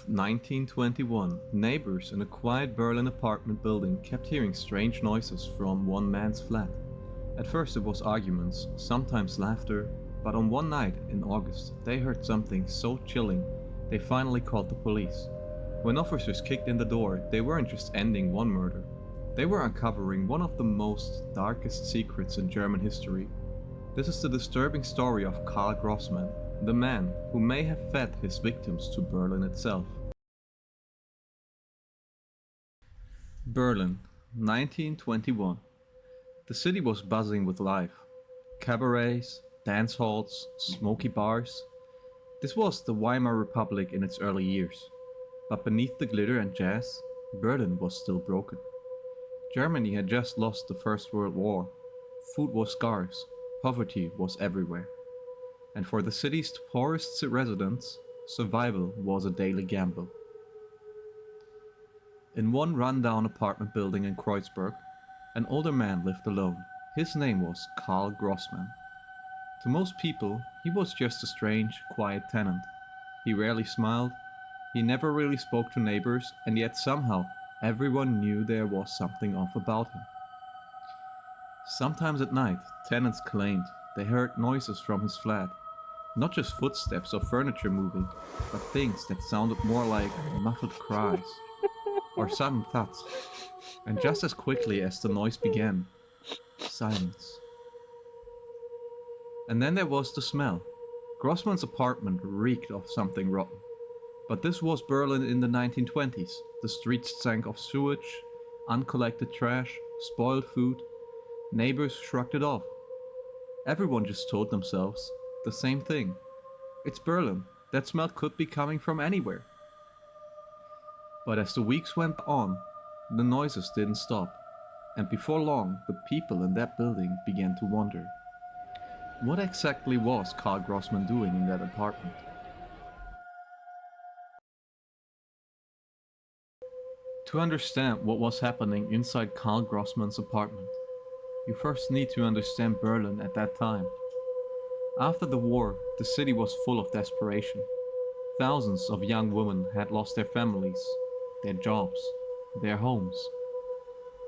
1921, neighbors in a quiet Berlin apartment building kept hearing strange noises from one man's flat. At first it was arguments, sometimes laughter, but on one night in August they heard something so chilling they finally called the police. When officers kicked in the door, they weren't just ending one murder. They were uncovering one of the most darkest secrets in German history. This is the disturbing story of Karl Grossmann, the man who may have fed his victims to Berlin itself. Berlin, 1921. The city was buzzing with life. Cabarets, dance halls, smoky bars. This was the Weimar Republic in its early years. But beneath the glitter and jazz, Berlin was still broken. Germany had just lost the First World War. Food was scarce, poverty was everywhere. And for the city's poorest residents, survival was a daily gamble. In one run-down apartment building in Kreuzberg, an older man lived alone. His name was Karl Grossmann. To most people, he was just a strange, quiet tenant. He rarely smiled, he never really spoke to neighbors, and yet somehow everyone knew there was something off about him. Sometimes at night, tenants claimed they heard noises from his flat. Not just footsteps or furniture moving, but things that sounded more like muffled cries or sudden thuds. And just as quickly as the noise began, silence. And then there was the smell. Grossmann's apartment reeked of something rotten. But this was Berlin in the 1920s. The streets stank of sewage, uncollected trash, spoiled food. Neighbors shrugged it off. Everyone just told themselves the same thing. It's Berlin. That smell could be coming from anywhere. But as the weeks went on, the noises didn't stop. And before long, the people in that building began to wonder. What exactly was Karl Grossmann doing in that apartment? To understand what was happening inside Karl Grossmann's apartment, you first need to understand Berlin at that time. After the war, the city was full of desperation. Thousands of young women had lost their families, their jobs, their homes.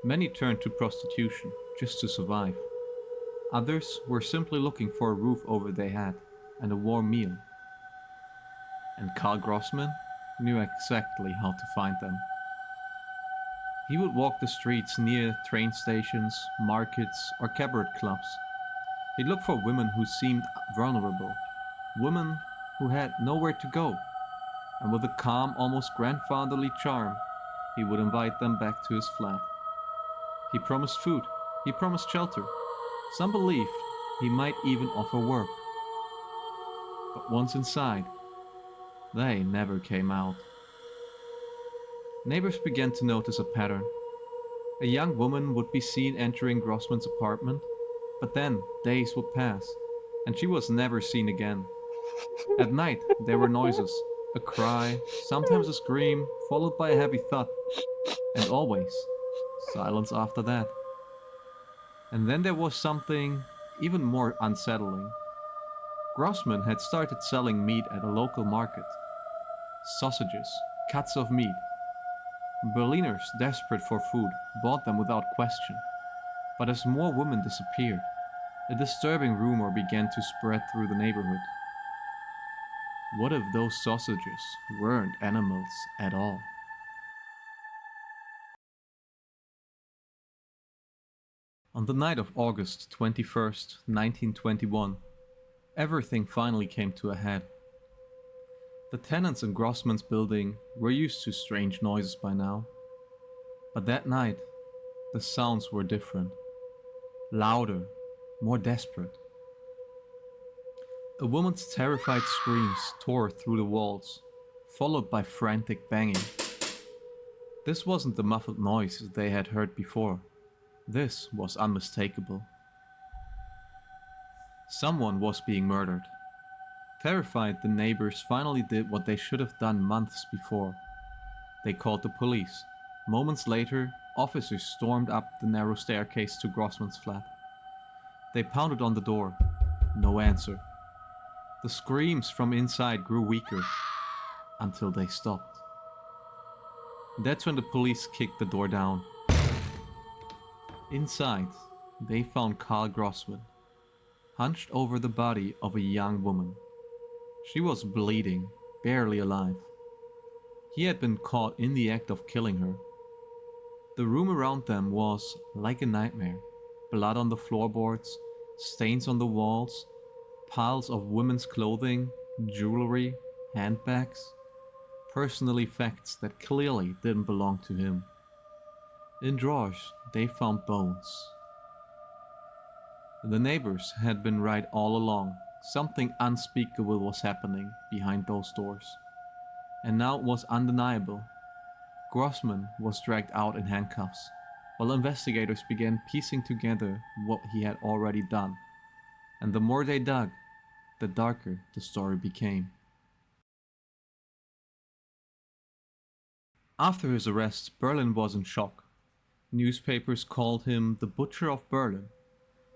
Many turned to prostitution just to survive. Others were simply looking for a roof over their head and a warm meal. And Karl Grossmann knew exactly how to find them. He would walk the streets near train stations, markets, or cabaret clubs. He'd look for women who seemed vulnerable, women who had nowhere to go, and with a calm, almost grandfatherly charm, he would invite them back to his flat. He promised food, he promised shelter. Some believed he might even offer work. But once inside, they never came out. Neighbors began to notice a pattern. A young woman would be seen entering Grossmann's apartment, but then days would pass, and she was never seen again. At night, there were noises, a cry, sometimes a scream, followed by a heavy thud, and always silence after that. And then there was something even more unsettling. Grossmann had started selling meat at a local market. Sausages, cuts of meat. Berliners, desperate for food, bought them without question. But as more women disappeared, a disturbing rumor began to spread through the neighborhood. What if those sausages weren't animals at all? On the night of August 21st, 1921, everything finally came to a head. The tenants in Grossmann's building were used to strange noises by now. But that night, the sounds were different. Louder, more desperate. A woman's terrified screams tore through the walls, followed by frantic banging. This wasn't the muffled noise they had heard before. This was unmistakable. Someone was being murdered. Terrified, the neighbors finally did what they should have done months before. They called the police. Moments later, officers stormed up the narrow staircase to Grossmann's flat. They pounded on the door. No answer. The screams from inside grew weaker until they stopped. That's when the police kicked the door down. Inside, they found Carl Grossman, hunched over the body of a young woman. She was bleeding, barely alive. He had been caught in the act of killing her. The room around them was like a nightmare. Blood on the floorboards, stains on the walls, piles of women's clothing, jewelry, handbags, personal effects that clearly didn't belong to him. In drawers, they found bones. The neighbors had been right all along. Something unspeakable was happening behind those doors. And now it was undeniable. Grossman was dragged out in handcuffs, while investigators began piecing together what he had already done. And the more they dug, the darker the story became. After his arrest, Berlin was in shock. Newspapers called him the Butcher of Berlin.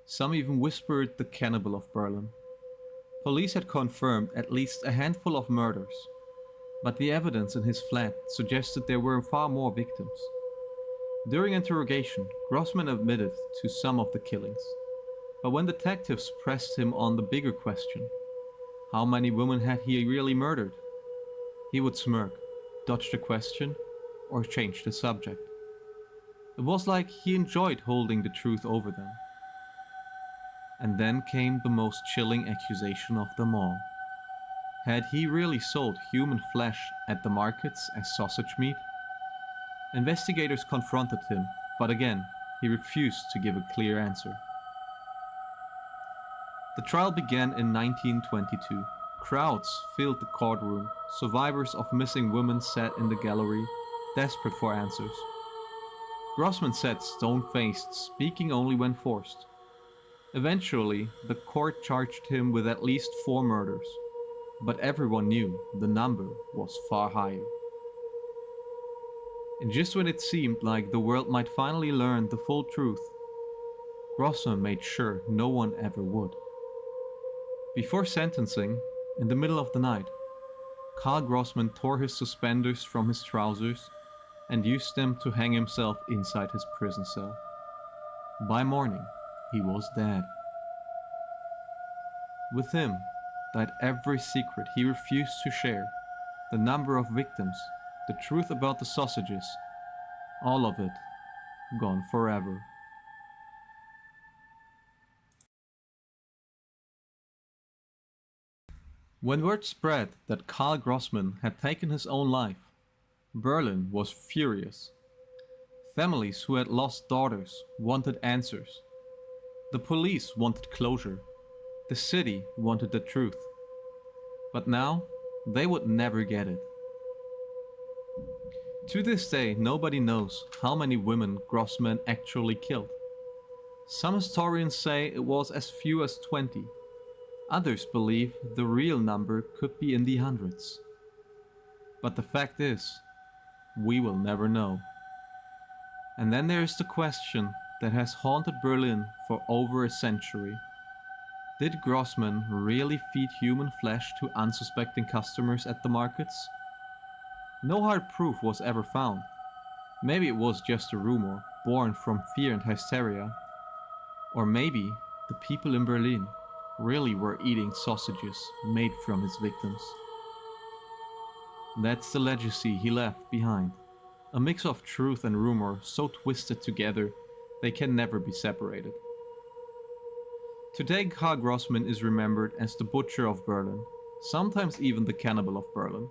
Some even whispered the Cannibal of Berlin. Police had confirmed at least a handful of murders, but the evidence in his flat suggested there were far more victims. During interrogation, Grossman admitted to some of the killings, but when detectives pressed him on the bigger question, how many women had he really murdered, he would smirk, dodge the question, or change the subject. It was like he enjoyed holding the truth over them. And then came the most chilling accusation of them all. Had he really sold human flesh at the markets as sausage meat? Investigators confronted him, but again, he refused to give a clear answer. The trial began in 1922. Crowds filled the courtroom. Survivors of missing women sat in the gallery, desperate for answers. Grossman sat stone-faced, speaking only when forced. Eventually, the court charged him with at least 4 murders, but everyone knew the number was far higher. And just when it seemed like the world might finally learn the full truth, Grossman made sure no one ever would. Before sentencing, in the middle of the night, Carl Grossman tore his suspenders from his trousers and used them to hang himself inside his prison cell. By morning, he was dead. With him died every secret he refused to share, the number of victims, the truth about the sausages, all of it gone forever. When word spread that Carl Grossman had taken his own life, Berlin was furious. Families who had lost daughters wanted answers. The police wanted closure. The city wanted the truth. But now, they would never get it. To this day, nobody knows how many women Grossman actually killed. Some historians say it was as few as 20. Others believe the real number could be in the hundreds. But the fact is, we will never know. And then there is the question that has haunted Berlin for over a century. Did Grossman really feed human flesh to unsuspecting customers at the markets? No hard proof was ever found. Maybe it was just a rumor, born from fear and hysteria. Or maybe the people in Berlin really were eating sausages made from his victims. That's the legacy he left behind. A mix of truth and rumor so twisted together they can never be separated. Today, Karl Grossman is remembered as the Butcher of Berlin, sometimes even the Cannibal of Berlin.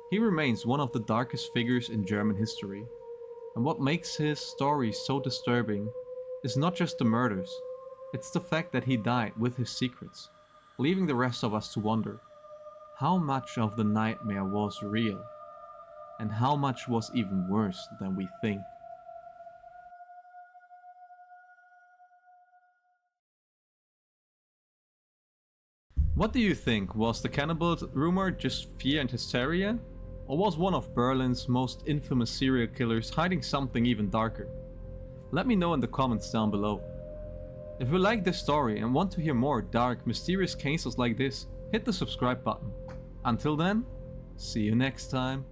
He remains one of the darkest figures in German history, and what makes his story so disturbing is not just the murders, it's the fact that he died with his secrets, leaving the rest of us to wonder how much of the nightmare was real, and how much was even worse than we think. What do you think? Was the cannibal rumor just fear and hysteria? Or was one of Berlin's most infamous serial killers hiding something even darker? Let me know in the comments down below. If you like this story and want to hear more dark, mysterious cases like this, hit the subscribe button. Until then, see you next time.